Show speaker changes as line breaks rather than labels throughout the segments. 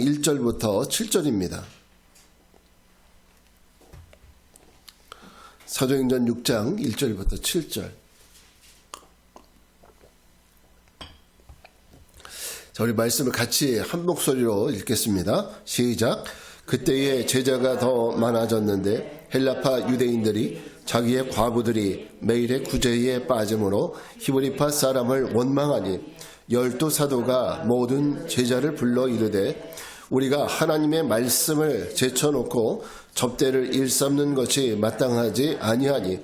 1절부터 7절입니다. 사도행전 6장 1절부터 7절. 자, 우리 말씀을 같이 한 목소리로 읽겠습니다. 시작. 그때의 제자가 더 많아졌는데 헬라파 유대인들이 자기의 과부들이 매일의 구제에 빠짐으로 히브리파 사람을 원망하니 12사도가 모든 제자를 불러 이르되 우리가 하나님의 말씀을 제쳐놓고 접대를 일삼는 것이 마땅하지 아니하니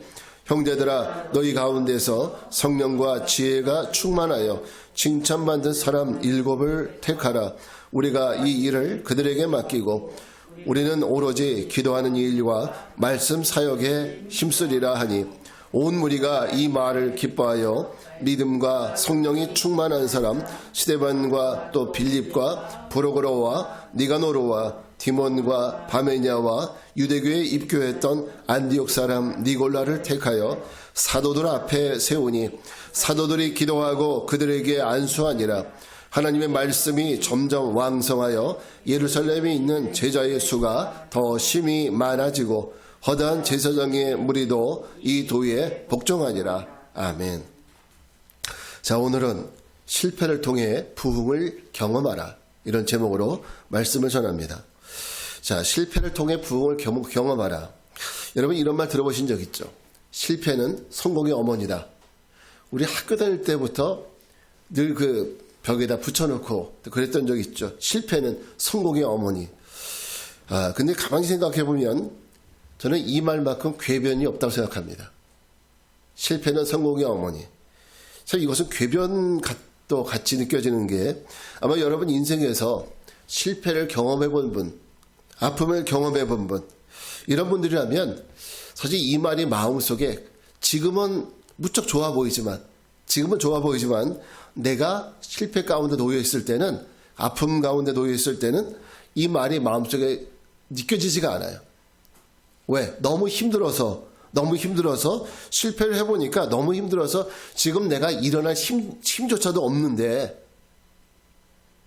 형제들아 너희 가운데서 성령과 지혜가 충만하여 칭찬받는 사람 7을 택하라. 우리가 이 일을 그들에게 맡기고 우리는 오로지 기도하는 일과 말씀 사역에 힘쓰리라 하니 온 무리가 이 말을 기뻐하여 믿음과 성령이 충만한 사람 스데반과 또 빌립과 브로고로와 니가노로와 디몬과 바메냐와 유대교에 입교했던 안디옥 사람 니골라를 택하여 사도들 앞에 세우니 사도들이 기도하고 그들에게 안수하니라. 하나님의 말씀이 점점 왕성하여 예루살렘에 있는 제자의 수가 더 심히 많아지고 허다한 제사장의 무리도 이 도에 복종하니라. 아멘. 자, 오늘은 실패를 통해 부흥을 경험하라, 이런 제목으로 말씀을 전합니다. 자, 실패를 통해 부흥을 경험하라. 여러분 이런 말 들어보신 적 있죠? 실패는 성공의 어머니다. 우리 학교 다닐 때부터 늘 그 벽에다 붙여놓고 그랬던 적 있죠. 실패는 성공의 어머니. 근데 가만히 생각해 보면 저는 이 말만큼 궤변이 없다고 생각합니다. 실패는 성공의 어머니. 참 이것은 궤변도 같이 느껴지는 게 아마 여러분 인생에서 실패를 경험해 본 분, 아픔을 경험해 본 분, 이런 분들이라면 사실 이 말이 마음속에 지금은 무척 좋아 보이지만 내가 실패 가운데 놓여 있을 때는, 아픔 가운데 놓여 있을 때는 이 말이 마음속에 느껴지지가 않아요. 왜? 너무 힘들어서 실패를 해보니까 너무 힘들어서 지금 내가 일어날 힘조차도 없는데,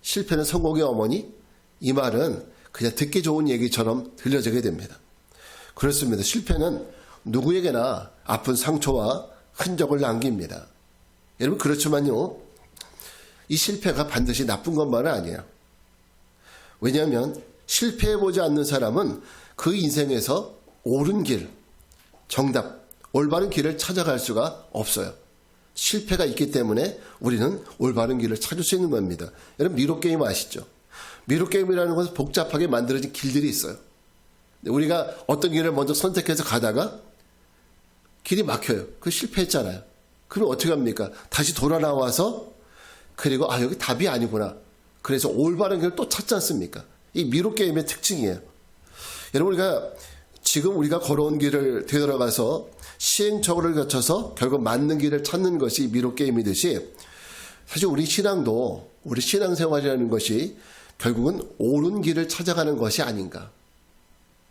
실패는 성공의 어머니? 이 말은 그냥 듣기 좋은 얘기처럼 들려지게 됩니다. 그렇습니다. 실패는 누구에게나 아픈 상처와 흔적을 남깁니다. 여러분 그렇지만요, 이 실패가 반드시 나쁜 것만은 아니에요. 왜냐하면 실패해보지 않는 사람은 그 인생에서 옳은 길, 정답, 올바른 길을 찾아갈 수가 없어요. 실패가 있기 때문에 우리는 올바른 길을 찾을 수 있는 겁니다. 여러분 미로게임 아시죠? 미로게임이라는 것은 복잡하게 만들어진 길들이 있어요. 우리가 어떤 길을 먼저 선택해서 가다가 길이 막혀요. 그 실패했잖아요. 그럼 어떻게 합니까? 다시 돌아 나와서 그리고 여기 답이 아니구나. 그래서 올바른 길을 또 찾지 않습니까? 이 미로게임의 특징이에요. 여러분 지금 우리가 걸어온 길을 되돌아가서 시행착오를 거쳐서 결국 맞는 길을 찾는 것이 미로게임이듯이 사실 우리 신앙도, 우리 신앙생활이라는 것이 결국은 옳은 길을 찾아가는 것이 아닌가.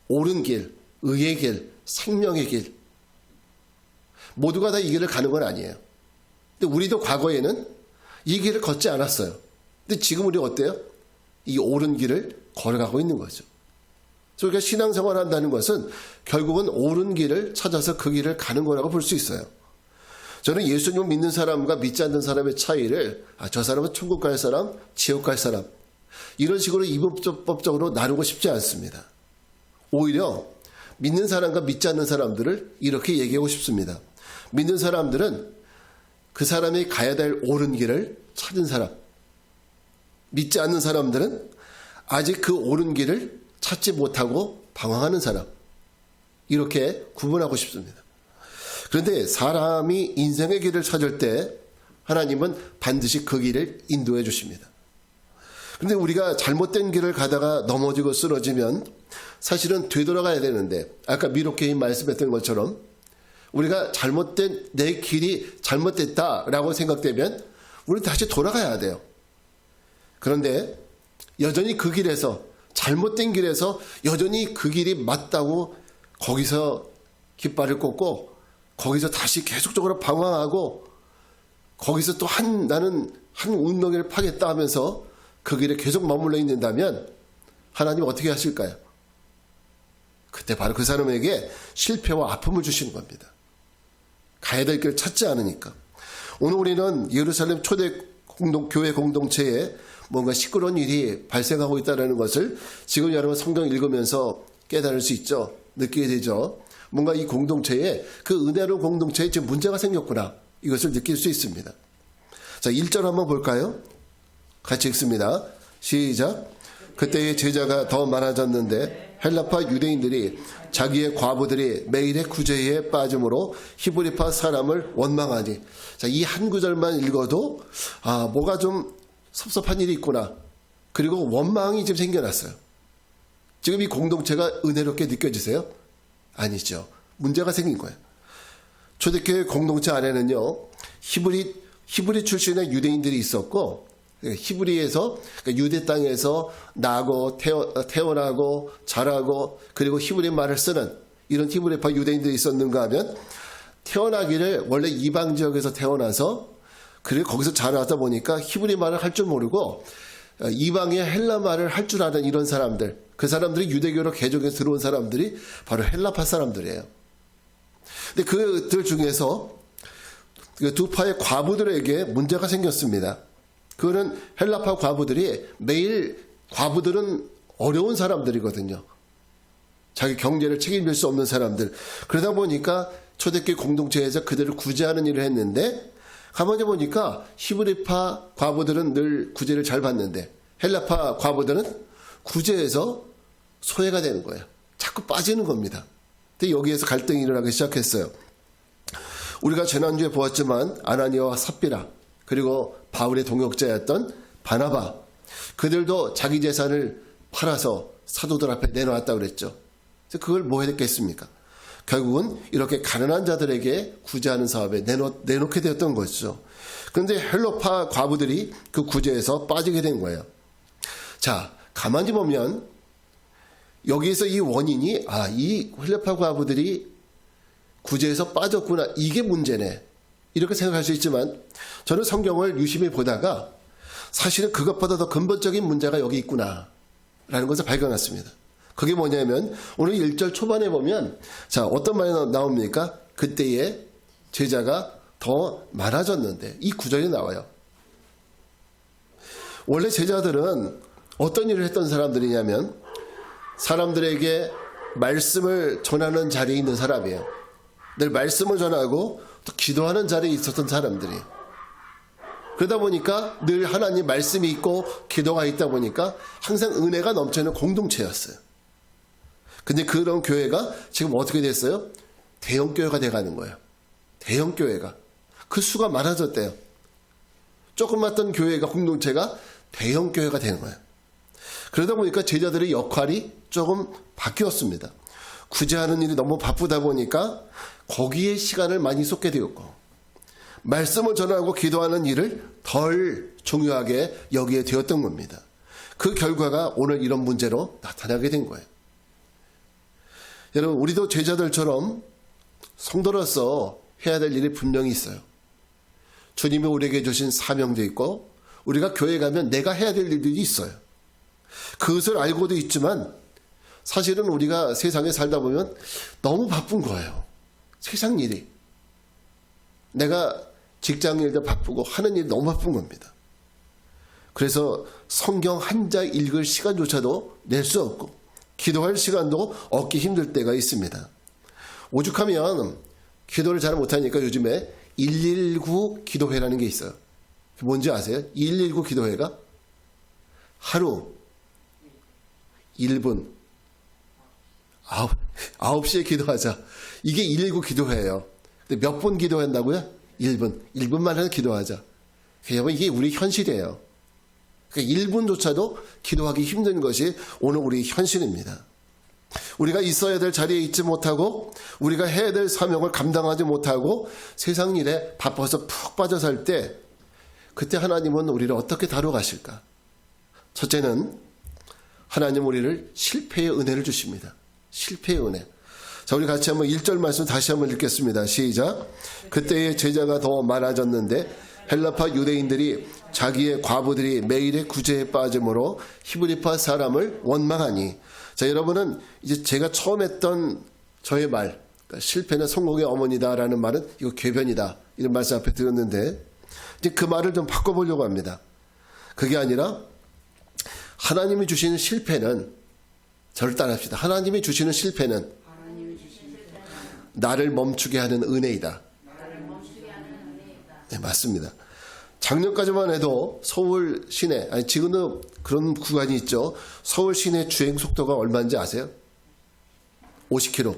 옳은 길, 의의 길, 생명의 길. 모두가 다 이 길을 가는 건 아니에요. 근데 우리도 과거에는 이 길을 걷지 않았어요. 근데 지금 우리가 어때요? 이 옳은 길을 걸어가고 있는 거죠. 그러니까 신앙생활을 한다는 것은 결국은 옳은 길을 찾아서 그 길을 가는 거라고 볼 수 있어요. 저는 예수님을 믿는 사람과 믿지 않는 사람의 차이를 저 사람은 천국 갈 사람, 지옥 갈 사람, 이런 식으로 이분법적으로 나누고 싶지 않습니다. 오히려 믿는 사람과 믿지 않는 사람들을 이렇게 얘기하고 싶습니다. 믿는 사람들은 그 사람이 가야 될 옳은 길을 찾은 사람, 믿지 않는 사람들은 아직 그 옳은 길을 찾지 못하고 방황하는 사람, 이렇게 구분하고 싶습니다. 그런데 사람이 인생의 길을 찾을 때 하나님은 반드시 그 길을 인도해 주십니다. 그런데 우리가 잘못된 길을 가다가 넘어지고 쓰러지면 사실은 되돌아가야 되는데, 아까 미로게임 말씀했던 것처럼 우리가 잘못된, 내 길이 잘못됐다라고 생각되면 우리는 다시 돌아가야 돼요. 그런데 여전히 그 길에서, 잘못된 길에서 여전히 그 길이 맞다고 거기서 깃발을 꽂고 거기서 다시 계속적으로 방황하고 거기서 또 나는 한 운명을 파겠다 하면서 그 길에 계속 머물러 있는다면 하나님 어떻게 하실까요? 그때 바로 그 사람에게 실패와 아픔을 주시는 겁니다. 가야 될 길을 찾지 않으니까. 오늘 우리는 예루살렘 초대 교회 공동체에 뭔가 시끄러운 일이 발생하고 있다는 것을 지금 여러분 성경 읽으면서 깨달을 수 있죠. 느끼게 되죠. 뭔가 이 공동체에, 그 은혜로운 공동체에 지금 문제가 생겼구나, 이것을 느낄 수 있습니다. 자, 1절 한번 볼까요? 같이 읽습니다. 시작. 그때의 제자가 더 많아졌는데 헬라파 유대인들이 자기의 과부들이 매일의 구제에 빠짐으로 히브리파 사람을 원망하니. 자, 이 한 구절만 읽어도 뭐가 좀 섭섭한 일이 있구나, 그리고 원망이 지금 생겨났어요. 지금 이 공동체가 은혜롭게 느껴지세요? 아니죠. 문제가 생긴 거예요. 초대교회 공동체 안에는요, 히브리 출신의 유대인들이 있었고, 히브리에서, 그러니까 유대 땅에서 나고 태어나고 자라고 그리고 히브리 말을 쓰는 이런 히브리파 유대인들이 있었는가 하면, 태어나기를 원래 이방 지역에서 태어나서 그리고 거기서 자라다 보니까 히브리 말을 할 줄 모르고 이방의 헬라 말을 할 줄 아는 이런 사람들, 그 사람들이 유대교로 개종해서 들어온 사람들이 바로 헬라파 사람들이에요. 근데 그들 중에서 그 두 파의 과부들에게 문제가 생겼습니다. 그거는 헬라파 과부들이, 매일 과부들은 어려운 사람들이거든요. 자기 경제를 책임질 수 없는 사람들. 그러다 보니까 초대교회 공동체에서 그들을 구제하는 일을 했는데, 가만히 보니까 히브리파 과부들은 늘 구제를 잘 받는데 헬라파 과부들은 구제에서 소외가 되는 거예요. 자꾸 빠지는 겁니다. 근데 여기에서 갈등이 일어나기 시작했어요. 우리가 지난주에 보았지만 아나니아와 삽비라, 그리고 바울의 동역자였던 바나바, 그들도 자기 재산을 팔아서 사도들 앞에 내놓았다고 그랬죠. 그래서 그걸 뭐 했겠습니까? 결국은 이렇게 가난한 자들에게 구제하는 사업에 내놓게 되었던 것이죠. 그런데 헬라파 과부들이 그 구제에서 빠지게 된 거예요. 자, 가만히 보면 여기에서 이 원인이, 이 헬라파 과부들이 구제에서 빠졌구나, 이게 문제네, 이렇게 생각할 수 있지만, 저는 성경을 유심히 보다가 사실은 그것보다 더 근본적인 문제가 여기 있구나 라는 것을 발견했습니다. 그게 뭐냐면 오늘 1절 초반에 보면, 자, 어떤 말이 나옵니까? 그때의 제자가 더 많아졌는데, 이 구절이 나와요. 원래 제자들은 어떤 일을 했던 사람들이냐면 사람들에게 말씀을 전하는 자리에 있는 사람이에요. 늘 말씀을 전하고 또 기도하는 자리에 있었던 사람들이에요. 그러다 보니까 늘 하나님 말씀이 있고 기도가 있다 보니까 항상 은혜가 넘치는 공동체였어요. 근데 그런 교회가 지금 어떻게 됐어요? 대형교회가 돼가는 거예요. 대형교회가. 그 수가 많아졌대요. 조그맣던 교회가, 공동체가 대형교회가 되는 거예요. 그러다 보니까 제자들의 역할이 조금 바뀌었습니다. 구제하는 일이 너무 바쁘다 보니까 거기에 시간을 많이 쏟게 되었고, 말씀을 전하고 기도하는 일을 덜 중요하게 여기에 되었던 겁니다. 그 결과가 오늘 이런 문제로 나타나게 된 거예요. 여러분, 우리도 제자들처럼 성도로서 해야 될 일이 분명히 있어요. 주님이 우리에게 주신 사명도 있고, 우리가 교회 가면 내가 해야 될 일들이 있어요. 그것을 알고도 있지만 사실은 우리가 세상에 살다 보면 너무 바쁜 거예요. 세상 일이. 내가 직장 일도 바쁘고 하는 일이 너무 바쁜 겁니다. 그래서 성경 한자 읽을 시간조차도 낼 수 없고 기도할 시간도 얻기 힘들 때가 있습니다. 오죽하면 기도를 잘 못하니까 요즘에 119 기도회라는 게 있어요. 뭔지 아세요? 119 기도회가 하루 1분 9시에 기도하자. 이게 119 기도회예요. 근데 몇 분 기도한다고요? 1분. 1분만 해도 기도하자. 여러분, 이게 우리 현실이에요. 그러니까 1분조차도 기도하기 힘든 것이 오늘 우리 현실입니다. 우리가 있어야 될 자리에 있지 못하고 우리가 해야 될 사명을 감당하지 못하고 세상 일에 바빠서 푹 빠져 살 때, 그때 하나님은 우리를 어떻게 다뤄가실까? 첫째는 하나님 우리를 실패의 은혜를 주십니다. 실패의 은혜. 자, 우리 같이 한번 1절 말씀 다시 한번 읽겠습니다. 시작. 그때의 제자가 더 많아졌는데 헬라파 유대인들이 자기의 과부들이 매일의 구제에 빠짐으로 히브리파 사람을 원망하니. 자, 여러분은 이제 제가 처음 했던 저의 말, 그러니까 실패는 성공의 어머니다라는 말은 이거 궤변이다, 이런 말씀 앞에 드렸는데, 이제 그 말을 좀 바꿔보려고 합니다. 그게 아니라 하나님이 주시는 실패는, 저를 따라합시다. 하나님이 주시는 실패는 나를 멈추게 하는 은혜이다. 네, 맞습니다. 작년까지만 해도 서울 시내, 아니 지금도 그런 구간이 있죠. 서울 시내 주행 속도가 얼마인지 아세요? 50km.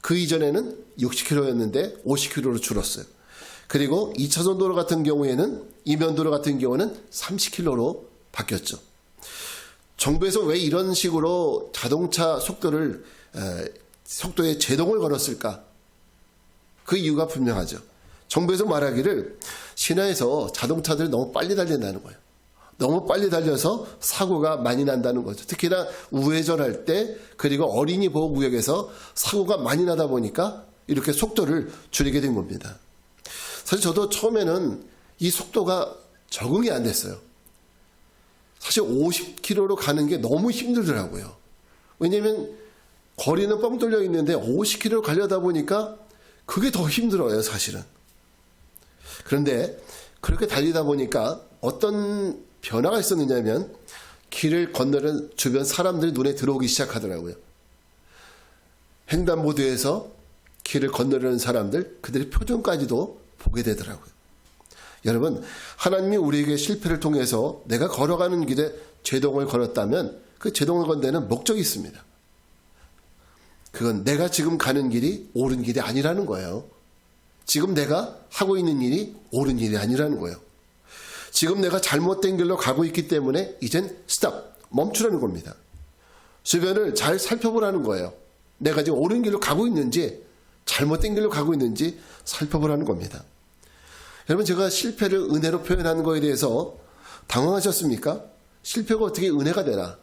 그 이전에는 60km였는데 50km로 줄었어요. 그리고 2차선 도로 같은 경우에는, 이면도로 같은 경우는 30km로 바뀌었죠. 정부에서 왜 이런 식으로 자동차 속도에 제동을 걸었을까? 그 이유가 분명하죠. 정부에서 말하기를 시내에서 자동차들이 너무 빨리 달린다는 거예요. 너무 빨리 달려서 사고가 많이 난다는 거죠. 특히나 우회전할 때, 그리고 어린이 보호구역에서 사고가 많이 나다 보니까 이렇게 속도를 줄이게 된 겁니다. 사실 저도 처음에는 이 속도가 적응이 안 됐어요. 사실 50km로 가는 게 너무 힘들더라고요. 왜냐하면 거리는 뻥 뚫려 있는데 50km 가려다 보니까 그게 더 힘들어요, 사실은. 그런데 그렇게 달리다 보니까 어떤 변화가 있었느냐면, 길을 건너는 주변 사람들이 눈에 들어오기 시작하더라고요. 횡단보도에서 길을 건너려는 사람들, 그들의 표정까지도 보게 되더라고요. 여러분, 하나님이 우리에게 실패를 통해서 내가 걸어가는 길에 제동을 걸었다면 그 제동을 건 데는 목적이 있습니다. 그건 내가 지금 가는 길이 옳은 길이 아니라는 거예요. 지금 내가 하고 있는 일이 옳은 일이 아니라는 거예요. 지금 내가 잘못된 길로 가고 있기 때문에 이젠 스탑, 멈추라는 겁니다. 주변을 잘 살펴보라는 거예요. 내가 지금 옳은 길로 가고 있는지 잘못된 길로 가고 있는지 살펴보라는 겁니다. 여러분, 제가 실패를 은혜로 표현하는 거에 대해서 당황하셨습니까? 실패가 어떻게 은혜가 되나?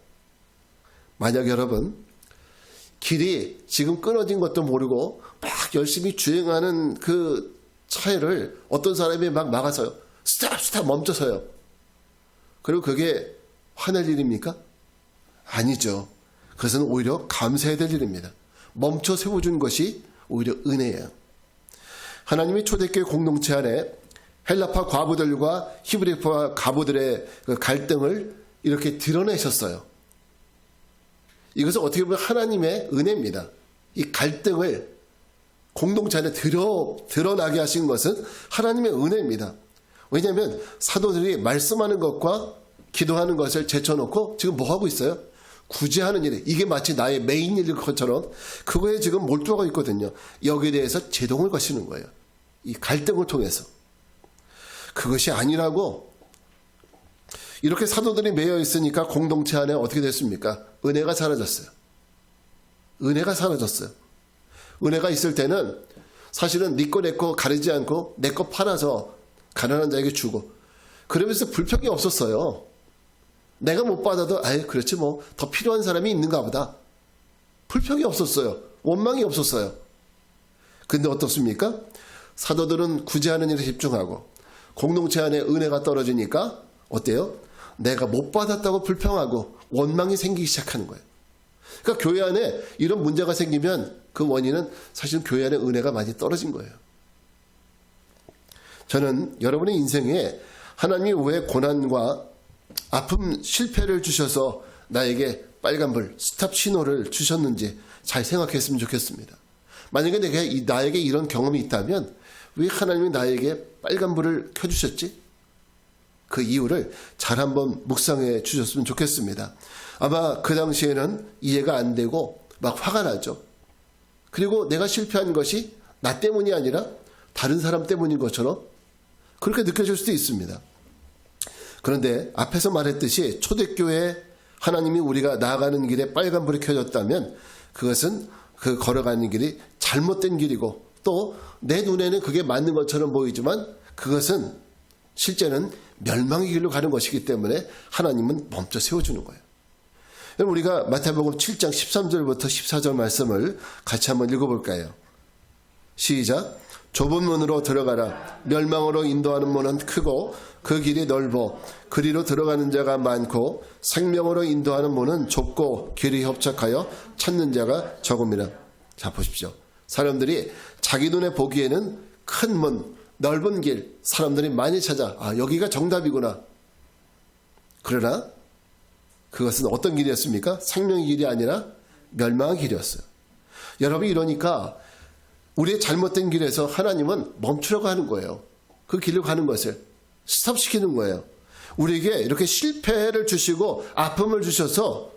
만약 여러분, 길이 지금 끊어진 것도 모르고 막 열심히 주행하는 그 차를 어떤 사람이 막 막아서요. 스탑 멈춰서요. 그리고 그게 화낼 일입니까? 아니죠. 그것은 오히려 감사해야 될 일입니다. 멈춰 세워준 것이 오히려 은혜예요. 하나님이 초대교회 공동체 안에 헬라파 과부들과 히브리파 과부들의 그 갈등을 이렇게 드러내셨어요. 이것은 어떻게 보면 하나님의 은혜입니다. 이 갈등을 공동체 안에 드러나게 하신 것은 하나님의 은혜입니다. 왜냐하면 사도들이 말씀하는 것과 기도하는 것을 제쳐놓고 지금 뭐 하고 있어요? 구제하는 일, 이게 마치 나의 메인 일일 것처럼 그거에 지금 몰두하고 있거든요. 여기에 대해서 제동을 거시는 거예요. 이 갈등을 통해서. 그것이 아니라고. 이렇게 사도들이 매여 있으니까 공동체 안에 어떻게 됐습니까? 은혜가 사라졌어요. 은혜가 사라졌어요. 은혜가 있을 때는 사실은 네 거 내 거 가리지 않고 내 거 팔아서 가난한 자에게 주고, 그러면서 불평이 없었어요. 내가 못 받아도 아예 그렇지 뭐 더 필요한 사람이 있는가 보다. 불평이 없었어요. 원망이 없었어요. 근데 어떻습니까? 사도들은 구제하는 일에 집중하고 공동체 안에 은혜가 떨어지니까 어때요? 내가 못 받았다고 불평하고 원망이 생기기 시작하는 거예요. 그러니까 교회 안에 이런 문제가 생기면 그 원인은 사실 교회 안에 은혜가 많이 떨어진 거예요. 저는 여러분의 인생에 하나님이 왜 고난과 아픔, 실패를 주셔서 나에게 빨간불, 스탑 신호를 주셨는지 잘 생각했으면 좋겠습니다. 만약에 나에게 이런 경험이 있다면 왜 하나님이 나에게 빨간불을 켜주셨지? 그 이유를 잘 한번 묵상해 주셨으면 좋겠습니다. 아마 그 당시에는 이해가 안 되고 막 화가 나죠. 그리고 내가 실패한 것이 나 때문이 아니라 다른 사람 때문인 것처럼 그렇게 느껴질 수도 있습니다. 그런데 앞에서 말했듯이 초대교회 하나님이 우리가 나아가는 길에 빨간불이 켜졌다면 그것은 그 걸어가는 길이 잘못된 길이고 또 내 눈에는 그게 맞는 것처럼 보이지만 그것은 실제는 멸망의 길로 가는 것이기 때문에 하나님은 멈춰 세워주는 거예요. 여러분, 우리가 마태복음 7장 13절부터 14절 말씀을 같이 한번 읽어볼까요? 시작. 좁은 문으로 들어가라. 멸망으로 인도하는 문은 크고 그 길이 넓어 그리로 들어가는 자가 많고 생명으로 인도하는 문은 좁고 길이 협착하여 찾는 자가 적음이라. 자, 보십시오. 사람들이 자기 눈에 보기에는 큰 문, 넓은 길, 사람들이 많이 찾아 여기가 정답이구나. 그러나 그것은 어떤 길이었습니까? 생명의 길이 아니라 멸망의 길이었어요. 여러분, 이러니까 우리의 잘못된 길에서 하나님은 멈추려고 하는 거예요. 그 길을 가는 것을 스톱시키는 거예요. 우리에게 이렇게 실패를 주시고 아픔을 주셔서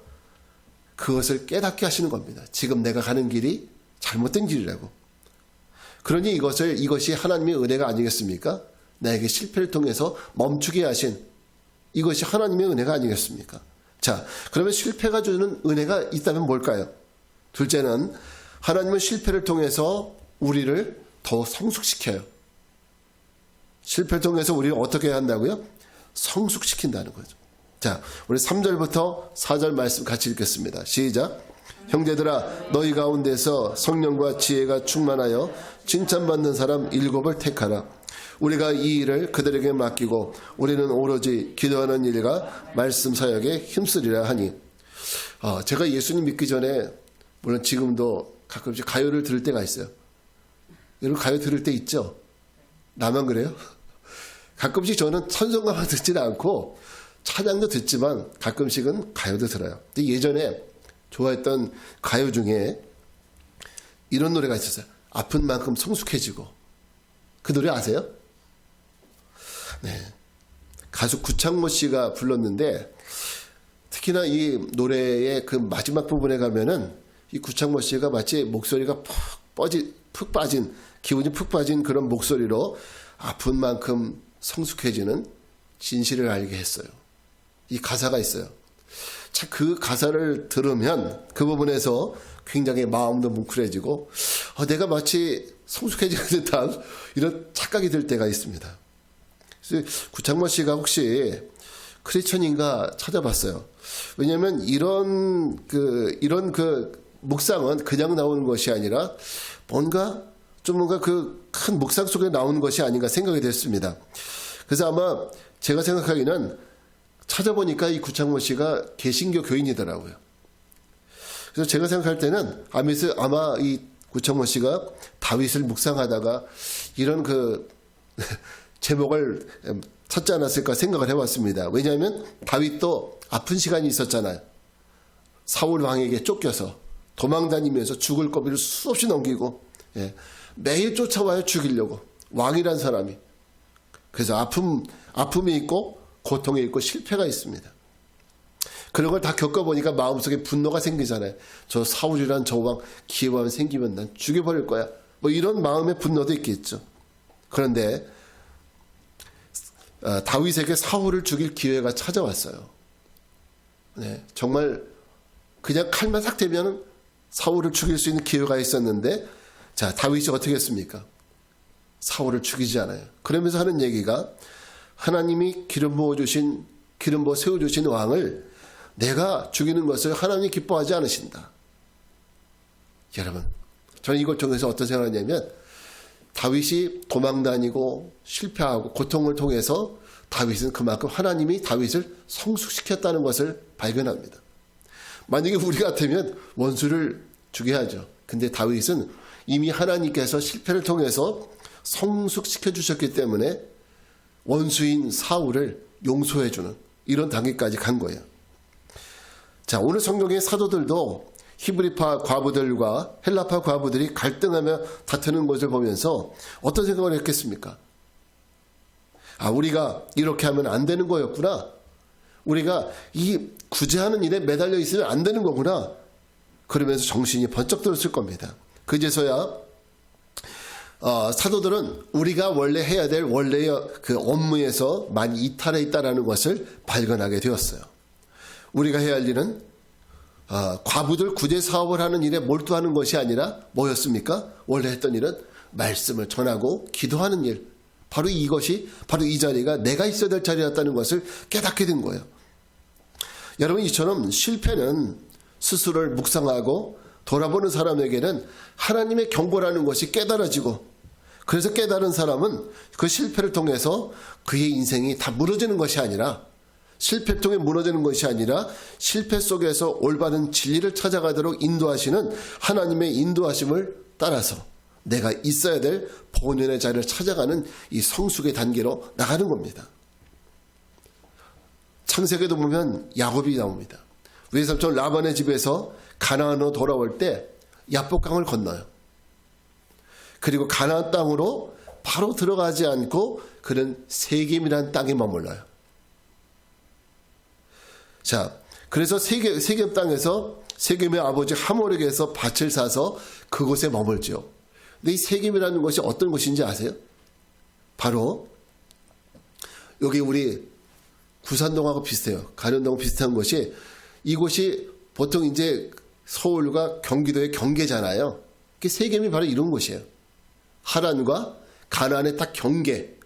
그것을 깨닫게 하시는 겁니다. 지금 내가 가는 길이 잘못된 길이라고. 그러니 이것이 하나님의 은혜가 아니겠습니까? 나에게 실패를 통해서 멈추게 하신 이것이 하나님의 은혜가 아니겠습니까? 자, 그러면 실패가 주는 은혜가 있다면 뭘까요? 둘째는 하나님은 실패를 통해서 우리를 더 성숙시켜요. 실패를 통해서 우리를 어떻게 한다고요? 성숙시킨다는 거죠. 자, 우리 3절부터 4절 말씀 같이 읽겠습니다. 시작. 형제들아, 너희 가운데서 성령과 지혜가 충만하여 칭찬받는 사람 7을 택하라. 우리가 이 일을 그들에게 맡기고 우리는 오로지 기도하는 일과 말씀 사역에 힘쓰리라 하니. 제가 예수님 믿기 전에 물론 지금도 가끔씩 가요를 들을 때가 있어요. 여러분 가요 들을 때 있죠? 나만 그래요? 가끔씩 저는 찬송가만 듣지는 않고 찬양도 듣지만 가끔씩은 가요도 들어요. 근데 예전에 좋아했던 가요 중에 이런 노래가 있었어요. 아픈 만큼 성숙해지고. 그 노래 아세요? 네. 가수 구창모 씨가 불렀는데 특히나 이 노래의 그 마지막 부분에 가면은 이 구창모 씨가 마치 목소리가 푹 빠진 기운이 푹 빠진 그런 목소리로 아픈 만큼 성숙해지는 진실을 알게 했어요. 이 가사가 있어요. 참 그 가사를 들으면 그 부분에서 굉장히 마음도 뭉클해지고 내가 마치 성숙해지는 듯한 이런 착각이 들 때가 있습니다. 그래서 구창모 씨가 혹시 크리스천인가 찾아봤어요. 왜냐하면 이런 묵상은 그냥 나오는 것이 아니라 뭔가 그 큰 묵상 속에 나오는 것이 아닌가 생각이 됐습니다. 그래서 아마 제가 생각하기는 찾아보니까 이 구창모 씨가 개신교 교인이더라고요. 그래서 제가 생각할 때는 아마 이 구창모 씨가 다윗을 묵상하다가 이런 그 제목을 찾지 않았을까 생각을 해봤습니다. 왜냐하면 다윗도 아픈 시간이 있었잖아요. 사울 왕에게 쫓겨서 도망다니면서 죽을 고비를 수없이 넘기고 매일 쫓아와요. 죽이려고. 왕이란 사람이. 그래서 아픔이 있고 고통이 있고 실패가 있습니다. 그런 걸 다 겪어보니까 마음속에 분노가 생기잖아요. 저 사울이란 저 왕 기회만 생기면 난 죽여버릴 거야. 뭐 이런 마음의 분노도 있겠죠. 그런데 다윗에게 사울을 죽일 기회가 찾아왔어요. 네, 정말 그냥 칼만 싹 대면 사울을 죽일 수 있는 기회가 있었는데 자, 다윗이 어떻게 했습니까? 사울을 죽이지 않아요. 그러면서 하는 얘기가 하나님이 기름 부어 세워주신 왕을 내가 죽이는 것을 하나님이 기뻐하지 않으신다. 여러분, 저는 이걸 통해서 어떤 생각을 하냐면 다윗이 도망다니고 실패하고 고통을 통해서 다윗은 그만큼 하나님이 다윗을 성숙시켰다는 것을 발견합니다. 만약에 우리 같으면 원수를 죽여야죠. 근데 다윗은 이미 하나님께서 실패를 통해서 성숙시켜 주셨기 때문에 원수인 사울을 용서해주는 이런 단계까지 간 거예요. 자, 오늘 성경의 사도들도 히브리파 과부들과 헬라파 과부들이 갈등하며 다투는 것을 보면서 어떤 생각을 했겠습니까? 우리가 이렇게 하면 안 되는 거였구나. 우리가 이 구제하는 일에 매달려 있으면 안 되는 거구나. 그러면서 정신이 번쩍 들었을 겁니다. 그제서야 사도들은 우리가 원래 해야 될 원래의 그 업무에서 많이 이탈해 있다는 것을 발견하게 되었어요. 우리가 해야 할 일은 과부들 구제 사업을 하는 일에 몰두하는 것이 아니라 뭐였습니까? 원래 했던 일은 말씀을 전하고 기도하는 일. 바로 이 자리가 내가 있어야 될 자리였다는 것을 깨닫게 된 거예요. 여러분, 이처럼 실패는 스스로를 묵상하고 돌아보는 사람에게는 하나님의 경고라는 것이 깨달아지고 그래서 깨달은 사람은 그 실패를 통해서 그의 인생이 다 무너지는 것이 아니라, 실패 통해 무너지는 것이 아니라 실패 속에서 올바른 진리를 찾아가도록 인도하시는 하나님의 인도하심을 따라서 내가 있어야 될 본연의 자리를 찾아가는 이 성숙의 단계로 나가는 겁니다. 창세기도 보면 야곱이 나옵니다. 외삼촌 라반의 집에서 가나안으로 돌아올 때 야복강을 건너요. 그리고 가나안 땅으로 바로 들어가지 않고 그는 세겜이라는 땅에 머물러요. 자, 그래서 세겜 땅에서 세겜의 아버지 하몰에게서 밭을 사서 그곳에 머물죠. 근데 이 세겜이라는 것이 어떤 곳인지 아세요? 바로 여기 우리 구산동하고 비슷해요. 가련동하고 비슷한 것이, 이곳이 보통 이제 서울과 경기도의 경계잖아요. 세겜이 바로 이런 곳이에요. 하란과 가나안의 딱 경계.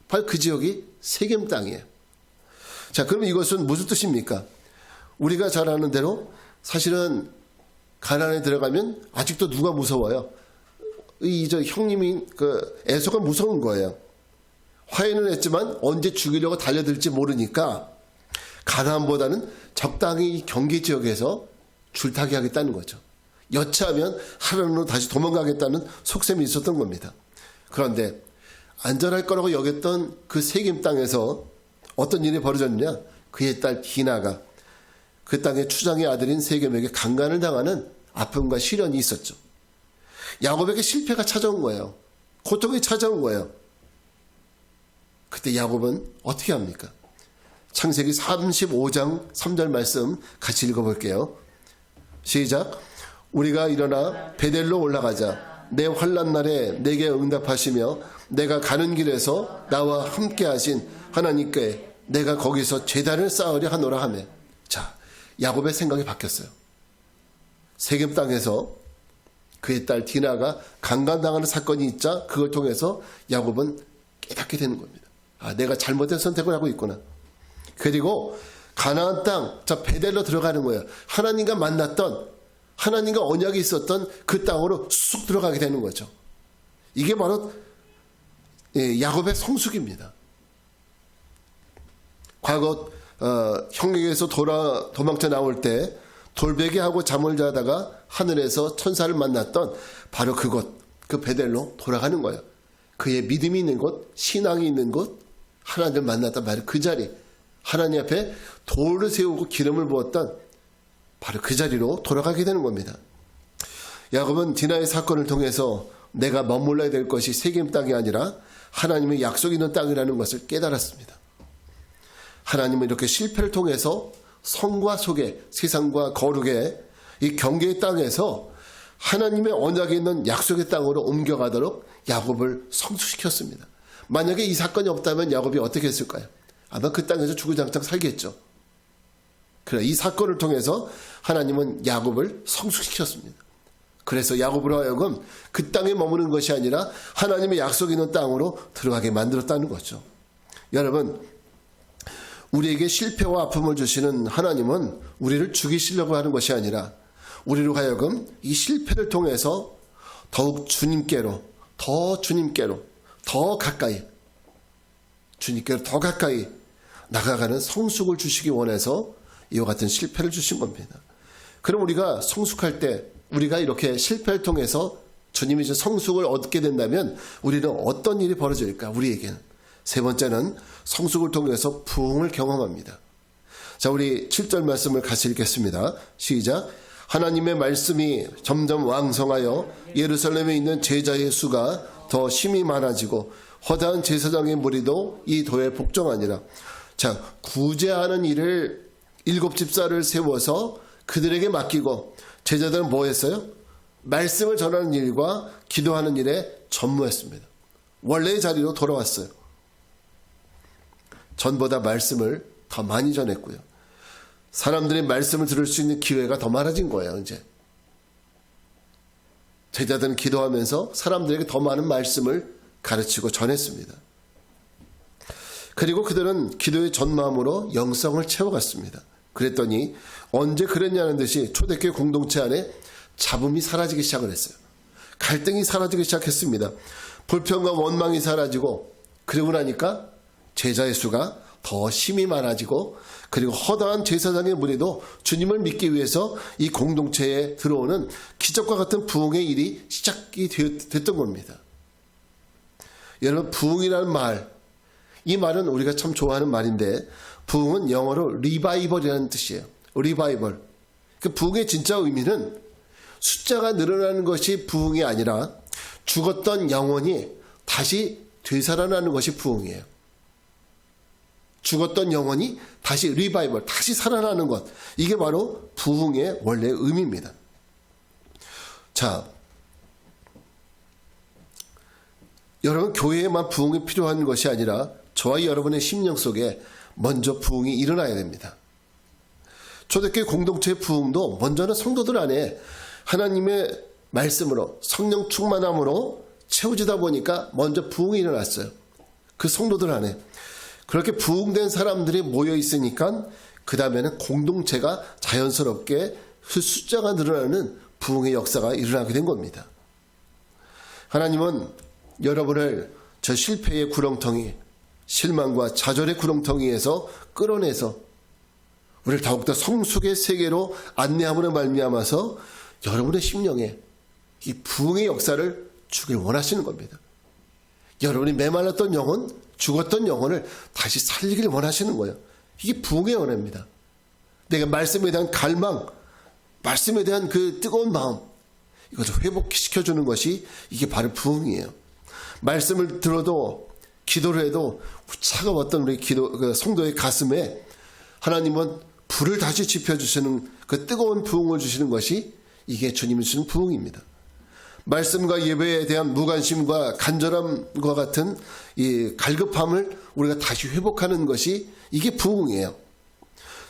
바로 그 지역이 세겜 땅이에요. 자, 그럼 이것은 무슨 뜻입니까? 우리가 잘 아는 대로 사실은 가나안에 들어가면 아직도 누가 무서워요? 저 형님이 에서가 무서운 거예요. 화해는 했지만 언제 죽이려고 달려들지 모르니까 가나안보다는 적당히 경계 지역에서 줄타기 하겠다는 거죠. 여차하면 하란으로 다시 도망가겠다는 속셈이 있었던 겁니다. 그런데 안전할 거라고 여겼던 그 세겜 땅에서 어떤 일이 벌어졌느냐? 그의 딸 디나가 그 땅의 추장의 아들인 세겜에게 강간을 당하는 아픔과 시련이 있었죠. 야곱에게 실패가 찾아온 거예요. 고통이 찾아온 거예요. 그때 야곱은 어떻게 합니까? 창세기 35장 3절 말씀 같이 읽어볼게요. 시작. 우리가 일어나 베델로 올라가자. 내 환난 날에 내게 응답하시며 내가 가는 길에서 나와 함께 하신 하나님께 내가 거기서 제단을 쌓으려 하노라 하며. 자, 야곱의 생각이 바뀌었어요. 세겜 땅에서 그의 딸 디나가 강간당하는 사건이 있자 그걸 통해서 야곱은 깨닫게 되는 겁니다. 아, 내가 잘못된 선택을 하고 있구나. 그리고 가나안 땅, 자 베델로 들어가는 거예요. 하나님과 만났던, 하나님과 언약이 있었던 그 땅으로 쑥 들어가게 되는 거죠. 이게 바로 야곱의 성숙입니다. 과거 형에게서 도망쳐 나올 때 돌베개하고 잠을 자다가 하늘에서 천사를 만났던 바로 그곳, 그 베델로 돌아가는 거예요. 그의 믿음이 있는 곳, 신앙이 있는 곳, 하나님을 만났던 바로 그 자리, 하나님 앞에 돌을 세우고 기름을 부었던 바로 그 자리로 돌아가게 되는 겁니다. 야곱은 디나의 사건을 통해서 내가 머물러야 될 것이 세겜 땅이 아니라 하나님의 약속 있는 땅이라는 것을 깨달았습니다. 하나님은 이렇게 실패를 통해서 성과 속에, 세상과 거룩의 이 경계의 땅에서 하나님의 언약에 있는 약속의 땅으로 옮겨가도록 야곱을 성숙시켰습니다. 만약에 이 사건이 없다면 야곱이 어떻게 했을까요? 아마 그 땅에서 주구장창 살겠죠. 그래, 이 사건을 통해서 하나님은 야곱을 성숙시켰습니다. 그래서 야곱으로 하여금 그 땅에 머무는 것이 아니라 하나님의 약속 있는 땅으로 들어가게 만들었다는 거죠. 여러분, 우리에게 실패와 아픔을 주시는 하나님은 우리를 죽이시려고 하는 것이 아니라 우리로 하여금 이 실패를 통해서 더욱 주님께로, 더 가까이, 주님께로 더 가까이 나가가는 성숙을 주시기 원해서 이와 같은 실패를 주신 겁니다. 그럼 우리가 성숙할 때, 우리가 이렇게 실패를 통해서 주님이 성숙을 얻게 된다면 우리는 어떤 일이 벌어질까? 우리에게는. 세 번째는 성숙을 통해서 부흥을 경험합니다. 자, 우리 7절 말씀을 같이 읽겠습니다. 시작. 하나님의 말씀이 점점 왕성하여 예루살렘에 있는 제자의 수가 더 심히 많아지고 허다한 제사장의 무리도 이 도에 복종하니라. 자, 구제하는 일을 7집사를 세워서 그들에게 맡기고 제자들은 뭐 했어요? 말씀을 전하는 일과 기도하는 일에 전무했습니다. 원래의 자리로 돌아왔어요. 전보다 말씀을 더 많이 전했고요. 사람들이 말씀을 들을 수 있는 기회가 더 많아진 거예요, 이제. 제자들은 기도하면서 사람들에게 더 많은 말씀을 가르치고 전했습니다. 그리고 그들은 기도의 전마음으로 영성을 채워갔습니다. 그랬더니 언제 그랬냐는 듯이 초대교회 공동체 안에 잡음이 사라지기 시작을 했어요. 갈등이 사라지기 시작했습니다. 불평과 원망이 사라지고, 그리고 나니까 제자의 수가 더 힘이 많아지고, 그리고 허다한 제사장의 무리도 주님을 믿기 위해서 이 공동체에 들어오는 기적과 같은 부흥의 일이 시작이 됐던 겁니다. 여러분, 부흥이라는 말, 이 말은 우리가 참 좋아하는 말인데, 부흥은 영어로 리바이벌이라는 뜻이에요. 리바이벌. 그 부흥의 진짜 의미는 숫자가 늘어나는 것이 부흥이 아니라 죽었던 영혼이 다시 되살아나는 것이 부흥이에요. 죽었던 영혼이 다시 리바이벌, 다시 살아나는 것. 이게 바로 부흥의 원래 의미입니다. 자, 여러분, 교회에만 부흥이 필요한 것이 아니라 저와 여러분의 심령 속에 먼저 부흥이 일어나야 됩니다. 초대교회 공동체의 부흥도 먼저는 성도들 안에 하나님의 말씀으로, 성령 충만함으로 채워지다 보니까 먼저 부흥이 일어났어요. 그 성도들 안에. 그렇게 부흥된 사람들이 모여 있으니까 그 다음에는 공동체가 자연스럽게 그 숫자가 늘어나는 부흥의 역사가 일어나게 된 겁니다. 하나님은 여러분을 저 실패의 구렁텅이, 실망과 좌절의 구렁텅이에서 끌어내서 우리를 더욱더 성숙의 세계로 안내함으로 말미암아서 여러분의 심령에 이 부흥의 역사를 주길 원하시는 겁니다. 여러분이 메말랐던 영혼, 죽었던 영혼을 다시 살리길 원하시는 거예요. 이게 부흥의 은혜입니다. 내가 말씀에 대한 갈망, 말씀에 대한 그 뜨거운 마음, 이것을 회복시켜주는 것이 이게 바로 부흥이에요. 말씀을 들어도 기도를 해도 차가웠던 우리 그 성도의 가슴에 하나님은 불을 다시 지펴주시는 그 뜨거운 부흥을 주시는 것이 이게 주님이 주시는 부흥입니다. 말씀과 예배에 대한 무관심과 간절함과 같은 이 갈급함을 우리가 다시 회복하는 것이 이게 부흥이에요.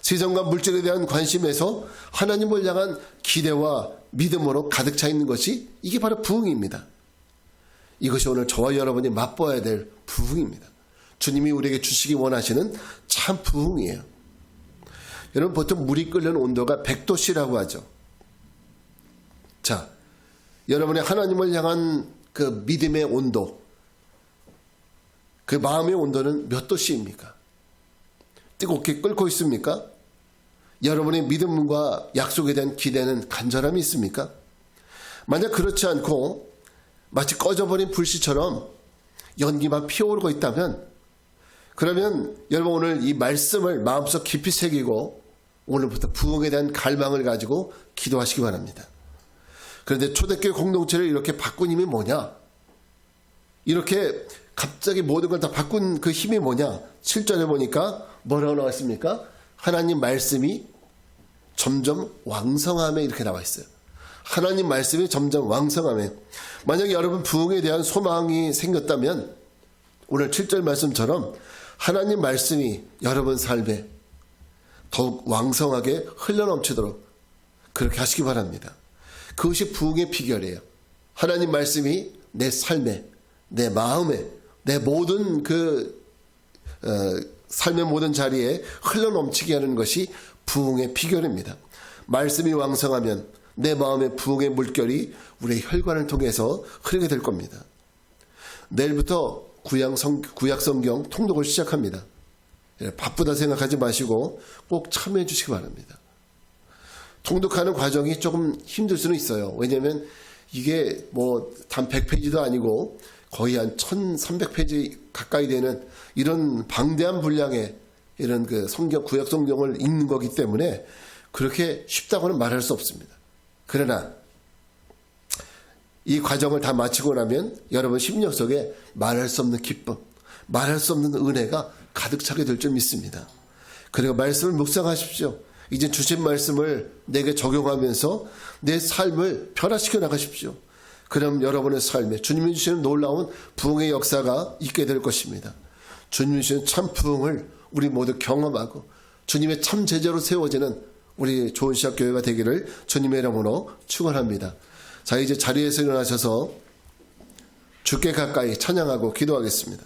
세상과 물질에 대한 관심에서 하나님을 향한 기대와 믿음으로 가득 차 있는 것이 이게 바로 부흥입니다. 이것이 오늘 저와 여러분이 맛보아야 될 부흥입니다. 주님이 우리에게 주시기 원하시는 참 부흥이에요. 여러분, 보통 물이 끓는 온도가 100도씨라고 하죠. 자, 여러분의 하나님을 향한 그 믿음의 온도, 그 마음의 온도는 몇 도씨입니까? 뜨겁게 끓고 있습니까? 여러분의 믿음과 약속에 대한 기대는 간절함이 있습니까? 만약 그렇지 않고 마치 꺼져버린 불씨처럼 연기만 피어오르고 있다면, 그러면 여러분 오늘 이 말씀을 마음속 깊이 새기고 오늘부터 부흥에 대한 갈망을 가지고 기도하시기 바랍니다. 그런데 초대교회 공동체를 이렇게 바꾼 힘이 뭐냐? 이렇게 갑자기 모든 걸 다 바꾼 그 힘이 뭐냐? 7절에 보니까 뭐라고 나왔습니까? 하나님 말씀이 점점 왕성함에 이렇게 나와 있어요. 하나님 말씀이 점점 왕성함에. 만약에 여러분 부흥에 대한 소망이 생겼다면 오늘 7절 말씀처럼 하나님 말씀이 여러분 삶에 더욱 왕성하게 흘러넘치도록 그렇게 하시기 바랍니다. 그것이 부흥의 비결이에요. 하나님 말씀이 내 삶에, 내 마음에, 내 모든 삶의 모든 자리에 흘러넘치게 하는 것이 부흥의 비결입니다. 말씀이 왕성하면 내 마음의 부흥의 물결이 우리의 혈관을 통해서 흐르게 될 겁니다. 내일부터 구약 성경 통독을 시작합니다. 바쁘다 생각하지 마시고 꼭 참여해 주시기 바랍니다. 통독하는 과정이 조금 힘들 수는 있어요. 왜냐하면 이게 뭐 단 100페이지도 아니고 거의 한 1300페이지 가까이 되는 이런 방대한 분량의 이런 그 구약 성경을 읽는 거기 때문에 그렇게 쉽다고는 말할 수 없습니다. 그러나 이 과정을 다 마치고 나면 여러분 심령 속에 말할 수 없는 기쁨, 말할 수 없는 은혜가 가득 차게 될 줄 믿습니다. 그리고 말씀을 묵상하십시오. 이제 주신 말씀을 내게 적용하면서 내 삶을 변화시켜 나가십시오. 그럼 여러분의 삶에 주님이 주시는 놀라운 부흥의 역사가 있게 될 것입니다. 주님이 주시는 참 부흥을 우리 모두 경험하고 주님의 참 제자로 세워지는 우리 좋은 시작 교회가 되기를 주님의 이름으로 축원합니다. 자, 이제 자리에서 일어나셔서 주께 가까이 찬양하고 기도하겠습니다.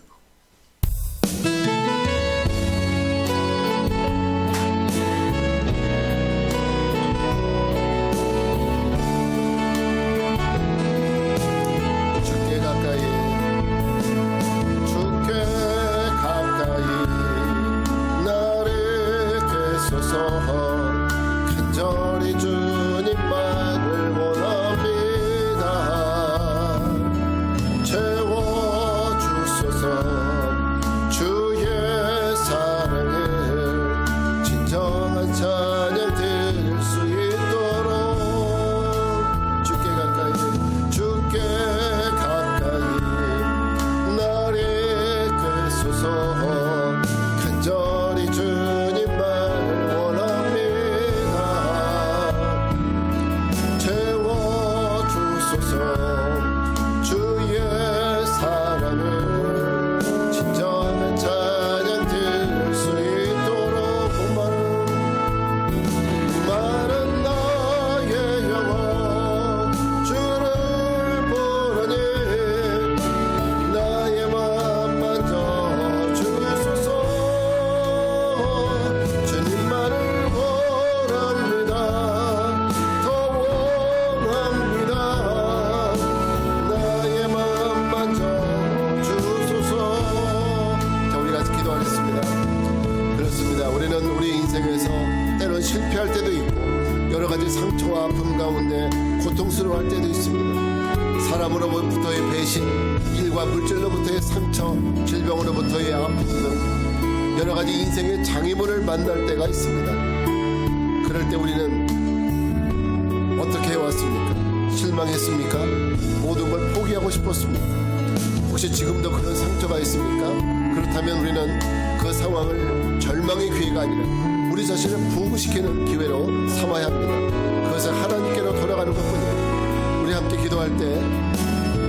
가지 상처와 아픔 가운데 고통스러워할 때도 있습니다. 사람으로부터의 배신, 일과 물질로부터의 상처, 질병으로부터의 아픔 등 여러 가지 인생의 장애물을 만날 때가 있습니다. 그럴 때 우리는 어떻게 해왔습니까? 실망했습니까? 모든 걸 포기하고 싶었습니까? 혹시 지금도 그런 상처가 있습니까? 그렇다면 우리는 그 상황을 절망의 기회가 아니라 우리 자신을 부흥시키는 기회로 삼아야 합니다. 그것은 하나님께로 돌아가는 것뿐입니다. 우리 함께 기도할 때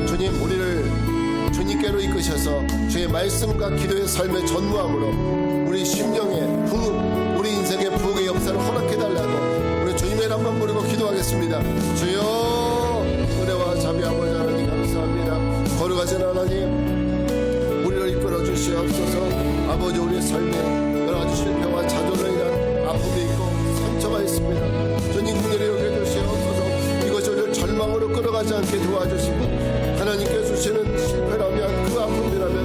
주님, 우리를 주님께로 이끄셔서 주의 말씀과 기도의 삶의 전무함으로 우리 심령의 부흥, 우리 인생의 부흥의 역사를 허락해달라고 우리 주님의 이름 한번 부르고 기도하겠습니다. 주여, 은혜와 자비 아버지 하나님 감사합니다. 거룩하신 하나님, 우리를 이끌어 주시옵소서. 아버지, 우리의 삶에 여러 가지 실패와 좌절로 인한 아픔이 있고 상처가 있습니다. 주님, 긍휼히 여겨 주시옵소서. 이것이 우리를 절망으로 끌어가지 않게 도와주시고 하나님께 주시는 실패라면, 그 아픔이라면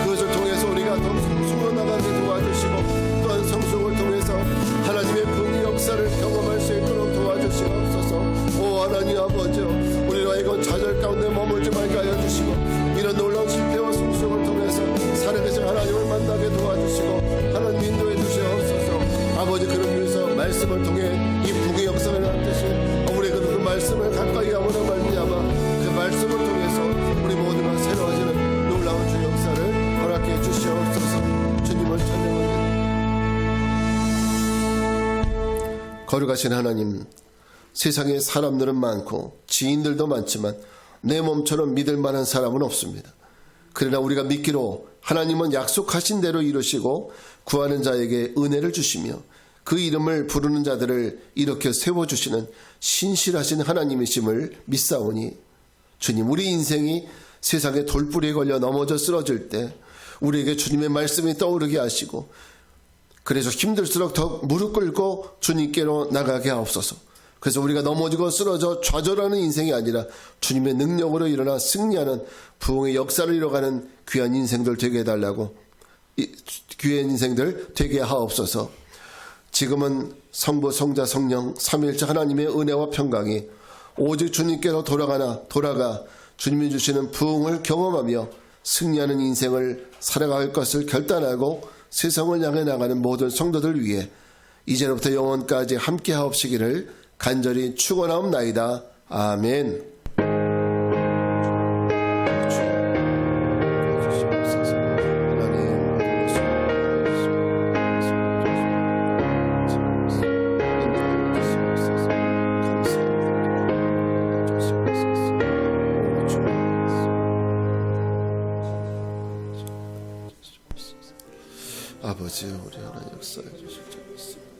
그것을 통해서 우리가 더 성숙으로 나가게 도와주시고 또한 성숙을 통해서 하나님의 부흥의 역사를 경험할 수 있도록 도와주시옵소서. 오 하나님 아버지, 우리로 하여금 좌절 가운데 머물지 말게 하여 주시고 이런 놀라운 실패와 성숙을 통해서 살아계신 하나님을 만나게 도와주시고 하나님 인도해 주시옵소서. 아버지, 그런 위해서 말씀을 통해 이 부흥의 역사를 낳듯이 우리가 그 말씀을 가까이 하므로 말미암아 그 말씀을 통해서 우리 모두가 새로워지는 놀라운 주 역사를 허락해 주시옵소서. 주님을 찬양합니다. 거룩하신 하나님, 세상에 사람들은 많고 지인들도 많지만 내 몸처럼 믿을 만한 사람은 없습니다. 그러나 우리가 믿기로 하나님은 약속하신 대로 이루시고 구하는 자에게 은혜를 주시며 그 이름을 부르는 자들을 이렇게 세워주시는 신실하신 하나님이심을 믿사오니 주님, 우리 인생이 세상의 돌뿌리에 걸려 넘어져 쓰러질 때 우리에게 주님의 말씀이 떠오르게 하시고 그래서 힘들수록 더 무릎 꿇고 주님께로 나가게 하옵소서. 그래서 우리가 넘어지고 쓰러져 좌절하는 인생이 아니라 주님의 능력으로 일어나 승리하는 부흥의 역사를 이뤄가는 귀한 인생들 되게 해달라고, 귀한 인생들 되게 하옵소서. 지금은 성부, 성자, 성령 삼위일체 하나님의 은혜와 평강이 오직 주님께로 돌아가 주님이 주시는 부흥을 경험하며 승리하는 인생을 살아갈 것을 결단하고 세상을 향해 나가는 모든 성도들 위해 이제로부터 영원까지 함께 하옵시기를 간절히 축원하옵나이다. 아멘. 아버지, 우리 하나님 역사해 주실 줄 믿습니다.